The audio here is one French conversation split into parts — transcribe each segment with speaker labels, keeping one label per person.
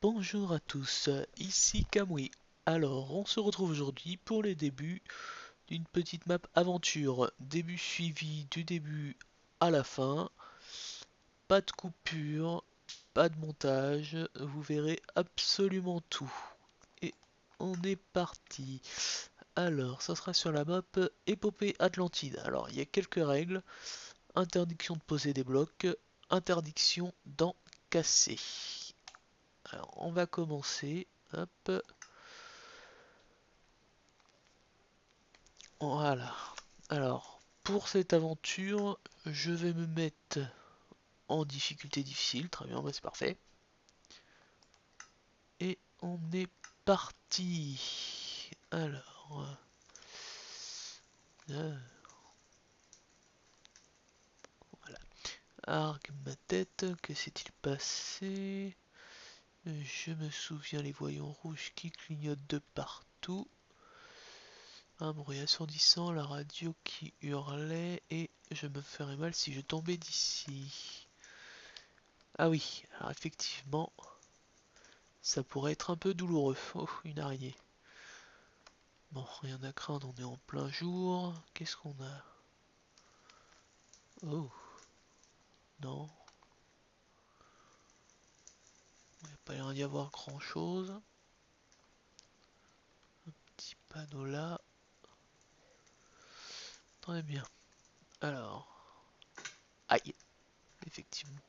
Speaker 1: Bonjour à tous, ici Kamui. Alors, on se retrouve aujourd'hui pour les débuts d'une petite map aventure. Début suivi du début à la fin. Pas de coupure, pas de montage, vous verrez absolument tout. Et on est parti. Alors, ça sera sur la map Épopée Atlantide. Alors, il y a quelques règles. Interdiction de poser des blocs, interdiction d'en casser. Alors, on va commencer. Hop. Voilà. Alors, pour cette aventure, je vais me mettre en difficulté difficile. Très bien, bah c'est parfait. Et on est parti. Alors, euh, voilà. Argue ma tête. Que s'est-il passé? Je me souviens les voyants rouges qui clignotent de partout. Un bruit assourdissant, la radio qui hurlait, et je me ferais mal si je tombais d'ici. Ah oui, alors effectivement, ça pourrait être un peu douloureux. Oh, une araignée. Bon, rien à craindre, on est en plein jour. Qu'est-ce qu'on a? Oh, non. Il n'y a pas l'air d'y avoir grand-chose. Petit panneau là. Très bien. Alors. Aïe, effectivement.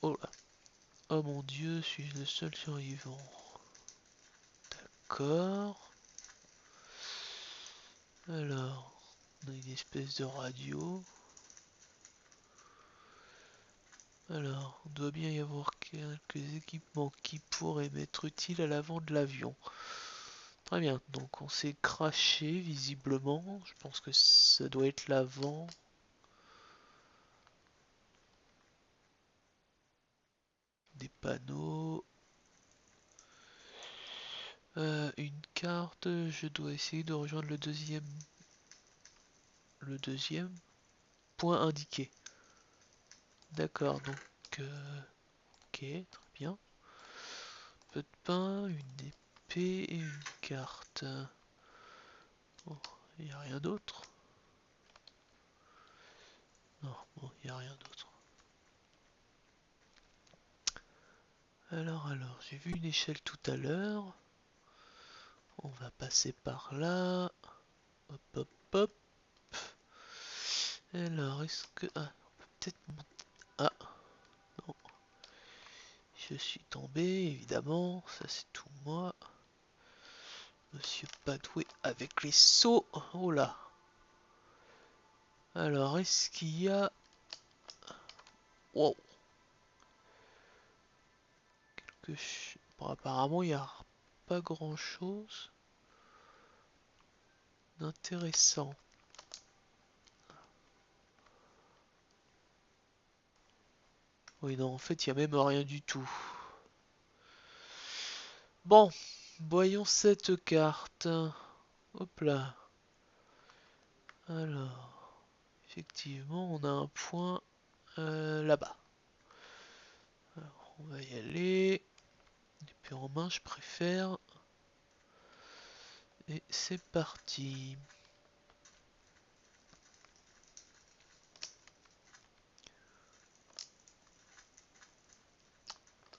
Speaker 1: Oh là. Oh mon dieu, suis-je le seul survivant? D'accord. Alors, on a une espèce de radio. Alors, on doit bien y avoir quelques équipements qui pourraient m'être utiles à l'avant de l'avion. Très bien, donc on s'est craché visiblement. Je pense que ça doit être l'avant. Des panneaux. Une carte. Je dois essayer de rejoindre le deuxième. Le deuxième point indiqué. D'accord, donc. Ok, très bien. Un peu de pain, une épée et une carte. Bon, il n'y a rien d'autre. Non, bon, il n'y a rien d'autre. Alors, j'ai vu une échelle tout à l'heure. On va passer par là. Hop, hop, hop. Alors, est-ce que... Ah, on peut peut-être monter... Ah, non. Je suis tombé, évidemment. Ça, c'est tout moi. Monsieur Padoué avec les sauts. Oh là. Alors, est-ce qu'il y a... Wow. Bon, apparemment, il n'y a pas grand-chose d'intéressant. Oui, non, en fait, il n'y a même rien du tout. Bon, voyons cette carte. Hop là. Alors, effectivement, on a un point là-bas. Alors, on va y aller. Épée en main, je préfère. Et c'est parti.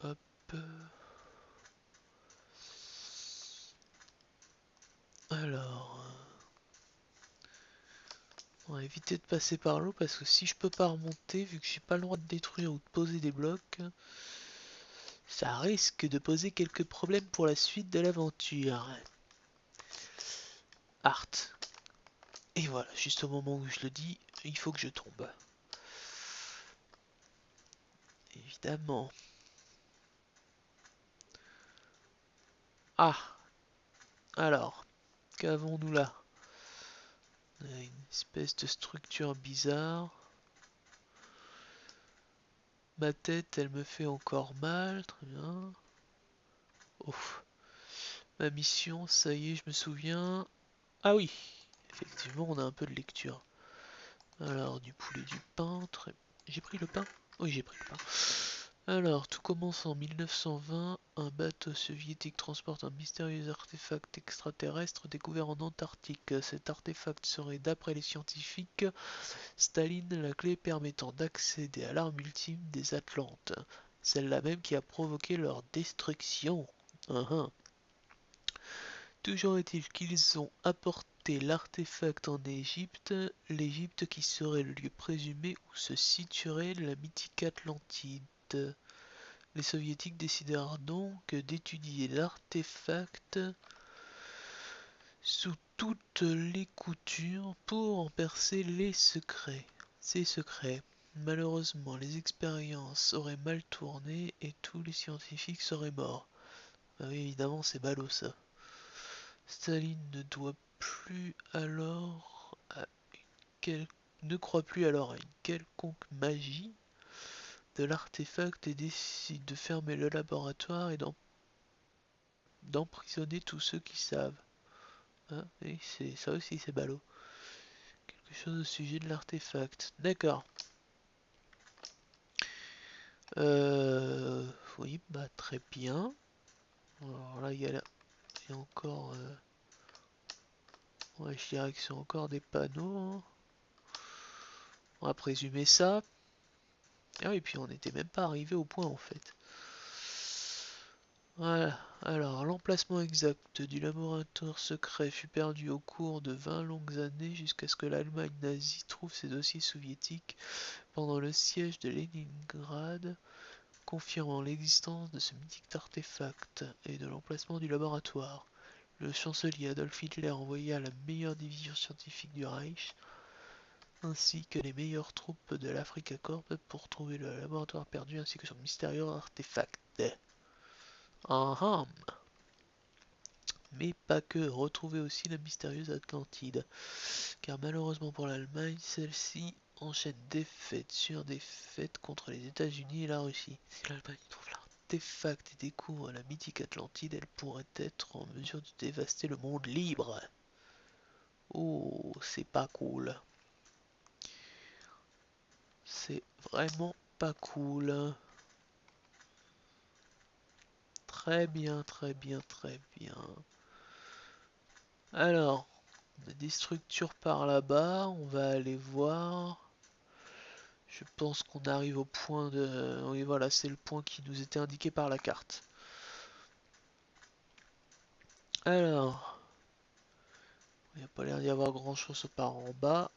Speaker 1: Hop. Alors, on va éviter de passer par l'eau parce que si je peux pas remonter, vu que j'ai pas le droit de détruire ou de poser des blocs, ça risque de poser quelques problèmes pour la suite de l'aventure. Art. Et voilà, juste au moment où je le dis, il faut que je tombe. Évidemment. Ah, alors, qu'avons-nous là? On a une espèce de structure bizarre. Ma tête, elle me fait encore mal, très bien. Ouf. Ma mission, ça y est, je me souviens. Ah oui, effectivement, on a un peu de lecture. Alors, du poulet, du pain, très... J'ai pris le pain? Oui, j'ai pris le pain. Alors, tout commence en 1920. Un bateau soviétique transporte un mystérieux artefact extraterrestre découvert en Antarctique. Cet artefact serait, d'après les scientifiques, Staline, la clé permettant d'accéder à l'arme ultime des Atlantes. Celle-là même qui a provoqué leur destruction. Uhum. Toujours est-il qu'ils ont apporté l'artefact en Égypte, l'Égypte qui serait le lieu présumé où se situerait la mythique Atlantide. Les soviétiques décidèrent donc d'étudier l'artefact sous toutes les coutures pour en percer les secrets. Ces secrets, malheureusement, les expériences auraient mal tourné et tous les scientifiques seraient morts. Ah oui, évidemment, c'est ballot ça. Staline quel- ne croit plus alors à une quelconque magie de l'artefact et décide de fermer le laboratoire et d'emprisonner tous ceux qui savent. Hein, et c'est ça aussi, c'est ballot. Quelque chose au sujet de l'artefact. D'accord. Oui, bah très bien. Alors là, il y a encore. Ouais, je dirais que c'est encore des panneaux, hein. On va présumer ça. Ah oui, puis on n'était même pas arrivé au point en fait. Voilà. Alors, l'emplacement exact du laboratoire secret fut perdu au cours de 20 longues années jusqu'à ce que l'Allemagne nazie trouve ses dossiers soviétiques pendant le siège de Leningrad, confirmant l'existence de ce mythique artefact et de l'emplacement du laboratoire. Le chancelier Adolf Hitler envoya la meilleure division scientifique du Reich, ainsi que les meilleures troupes de l'Afrika Korps pour trouver le laboratoire perdu ainsi que son mystérieux artefact. Aham. Mais pas que, retrouver aussi la mystérieuse Atlantide, car malheureusement pour l'Allemagne, celle-ci enchaîne défaites sur défaites contre les États-Unis et la Russie. Si l'Allemagne trouve l'artefact et découvre la mythique Atlantide, elle pourrait être en mesure de dévaster le monde libre. Oh, c'est pas cool. C'est vraiment pas cool. Très bien, très bien, très bien. Alors, on a des structures par là-bas, on va aller voir. Je pense qu'on arrive au point de... Oui, voilà, c'est le point qui nous était indiqué par la carte. Alors, il n'y a pas l'air d'y avoir grand-chose par en bas.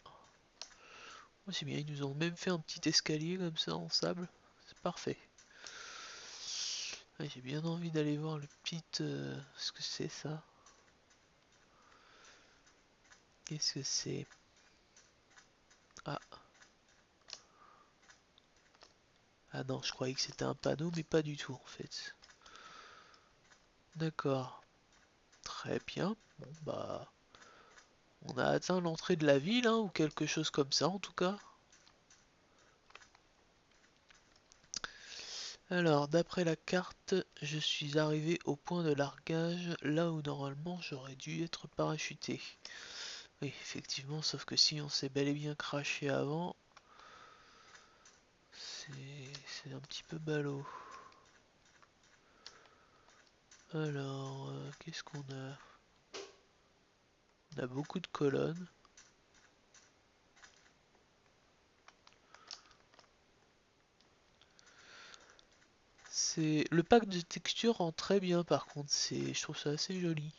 Speaker 1: Oh, c'est bien, ils nous ont même fait un petit escalier comme ça en sable. C'est parfait. Ah, j'ai bien envie d'aller voir le petit... ce que c'est ça? Qu'est-ce que c'est? Ah. Ah non, je croyais que c'était un panneau, mais pas du tout en fait. D'accord. Très bien. Bon bah... On a atteint l'entrée de la ville, hein, ou quelque chose comme ça en tout cas. Alors, d'après la carte, je suis arrivé au point de largage, là où normalement j'aurais dû être parachuté. Oui, effectivement, sauf que si on s'est bel et bien craché avant, c'est un petit peu ballot. Alors, qu'est-ce qu'on a? On a beaucoup de colonnes. C'est le pack de textures rend très bien par contre, je trouve ça assez joli.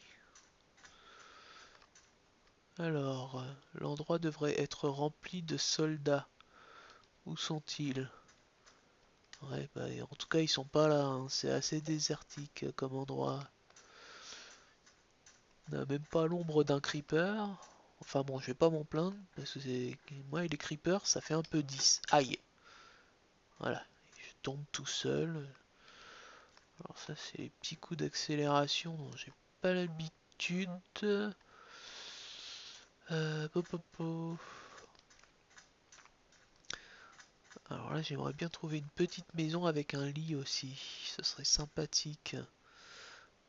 Speaker 1: Alors, l'endroit devrait être rempli de soldats. Où sont-ils? Ouais, bah, en tout cas, ils sont pas là, hein. C'est assez désertique comme endroit. On n'a même pas l'ombre d'un creeper. Enfin bon, je vais pas m'en plaindre, parce que c'est moi et les creepers, ça fait un peu 10. Aïe! Voilà, je tombe tout seul. Alors ça, c'est les petits coups d'accélération dont j'ai pas l'habitude. Po. Alors là, j'aimerais bien trouver une petite maison avec un lit aussi. Ce serait sympathique.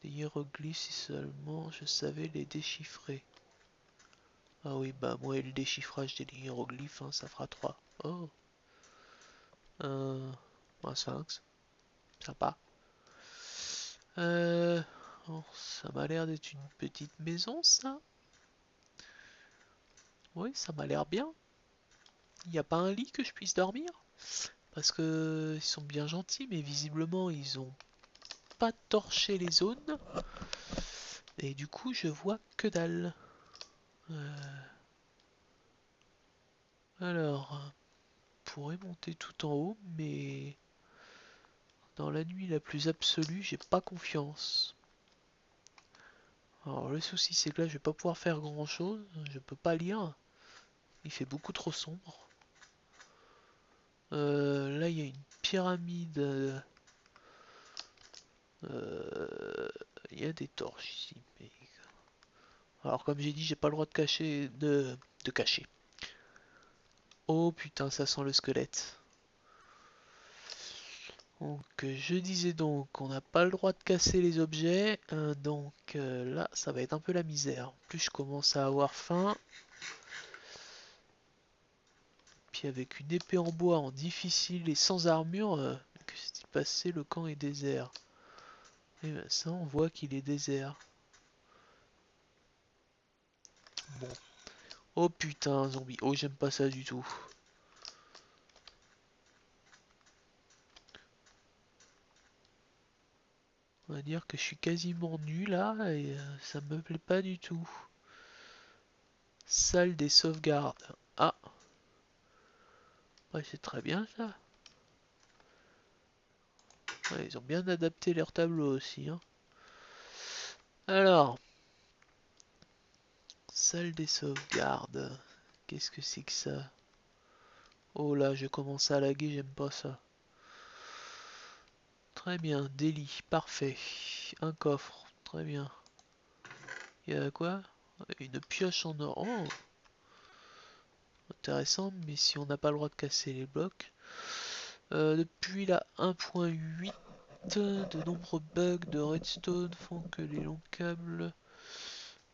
Speaker 1: Des hiéroglyphes, si seulement je savais les déchiffrer. Ah oui, bah moi et le déchiffrage des hiéroglyphes, hein, ça fera 3. Oh, un sphinx. Sympa. Bon, ça m'a l'air d'être une petite maison, ça. Oui, ça m'a l'air bien. Il n'y a pas un lit que je puisse dormir? Parce que ils sont bien gentils, mais visiblement ils ont pas torché les zones. Et du coup, je vois que dalle. Alors, on pourrait monter tout en haut, mais dans la nuit la plus absolue, j'ai pas confiance. Alors, le souci, c'est que là, je vais pas pouvoir faire grand chose. Je peux pas lire. Il fait beaucoup trop sombre. Là, il y a une pyramide. Il y a des torches ici. Alors, comme j'ai dit, j'ai pas le droit de cacher. De cacher. Oh putain, ça sent le squelette. Donc, je disais donc qu'on n'a pas le droit de casser les objets. Donc là, ça va être un peu la misère. En plus, je commence à avoir faim. Puis avec une épée en bois en difficile et sans armure, que s'est-il passé? Le camp est désert. Et ben ça, on voit qu'il est désert. Bon. Oh putain, zombie. Oh, j'aime pas ça du tout. On va dire que je suis quasiment nu là et ça me plaît pas du tout. Salle des sauvegardes. Ah, ouais, c'est très bien ça. Ouais, ils ont bien adapté leur tableau aussi, hein. Alors, salle des sauvegardes. Qu'est-ce que c'est que ça? Oh là, je commence à laguer, j'aime pas ça. Très bien, délit, parfait. Un coffre, très bien. Il y a quoi? Une pioche en or. Oh, intéressant, mais si on n'a pas le droit de casser les blocs. Depuis la 1.8, de nombreux bugs de redstone font que les longs câbles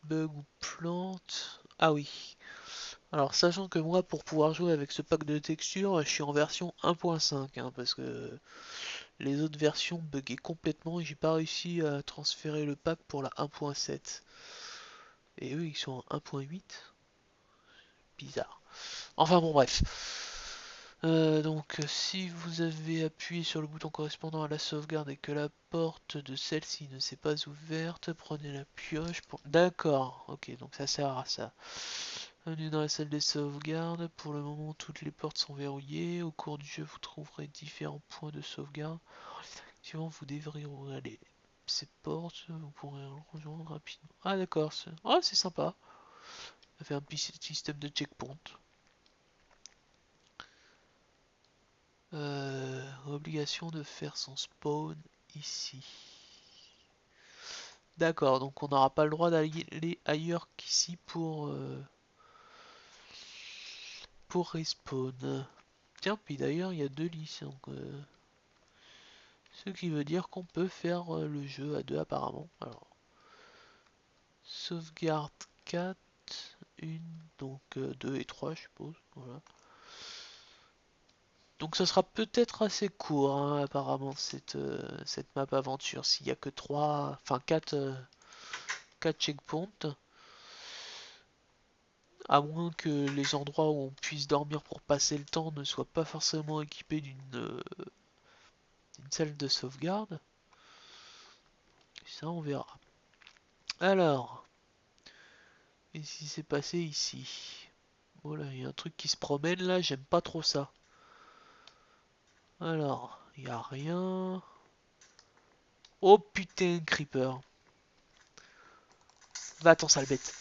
Speaker 1: bug ou plantes. Ah oui. Alors sachant que moi pour pouvoir jouer avec ce pack de textures, je suis en version 1.5 hein, parce que les autres versions buggaient complètement et j'ai pas réussi à transférer le pack pour la 1.7. Et eux ils sont en 1.8. Bizarre. Enfin bon bref. Donc si vous avez appuyé sur le bouton correspondant à la sauvegarde et que la porte de celle-ci ne s'est pas ouverte, prenez la pioche pour... D'accord, ok, donc ça sert à ça. Bienvenue dans la salle des sauvegardes. Pour le moment, toutes les portes sont verrouillées. Au cours du jeu, vous trouverez différents points de sauvegarde. Suivant, vous devrez aller ces portes. Vous pourrez rejoindre rapidement. Ah d'accord, c'est sympa. Ça fait un petit système de checkpoint. Obligation de faire son spawn ici. D'accord, donc on n'aura pas le droit d'aller ailleurs qu'ici pour respawn. Tiens, puis d'ailleurs, il y a deux lits, donc, ce qui veut dire qu'on peut faire le jeu à deux apparemment. Alors, sauvegarde 4, une, donc 2 et 3 je suppose. Voilà. Donc ça sera peut-être assez court hein, apparemment cette map aventure s'il n'y a que 3, enfin 4, 4 checkpoints. À moins que les endroits où on puisse dormir pour passer le temps ne soient pas forcément équipés d'une salle de sauvegarde. Ça on verra. Alors, qu'est-ce qui s'est passé ici? Voilà, il y a un truc qui se promène là, j'aime pas trop ça. Alors, il n'y a rien. Oh putain, creeper. Va-t'en, sale bête.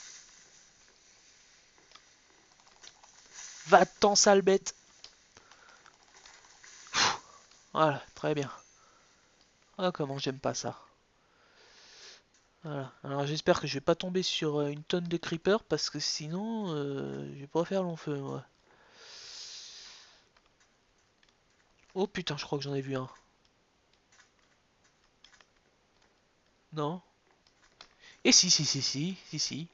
Speaker 1: Va-t'en, sale bête. Voilà, très bien. Ah, comment j'aime pas ça. Voilà. Alors j'espère que je vais pas tomber sur une tonne de creepers parce que sinon je vais pas faire long feu moi. Oh putain, je crois que j'en ai vu un. Non? Et si.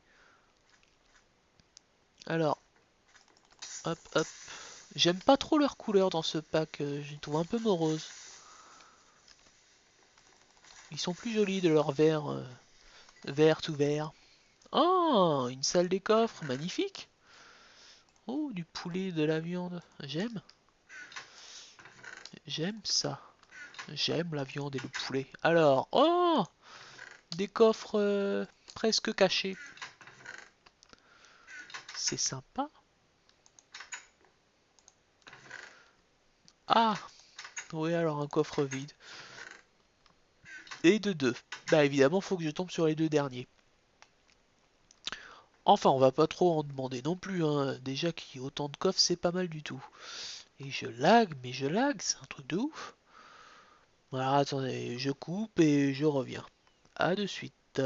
Speaker 1: Alors, hop hop. J'aime pas trop leur couleur dans ce pack, je les trouve un peu morose. Ils sont plus jolis de leur verre vert tout vert. Oh, une salle des coffres, magnifique. Oh, du poulet, de la viande. J'aime ça. J'aime la viande et le poulet. Alors, oh, des coffres presque cachés. C'est sympa. Ah, oui, alors un coffre vide. Et de deux. Bah évidemment, faut que je tombe sur les deux derniers. Enfin, on va pas trop en demander non plus, hein. Déjà qu'il y ait autant de coffres, c'est pas mal du tout. Et je lag, mais je lag, c'est un truc de ouf. Voilà, attendez, je coupe et je reviens. À de suite.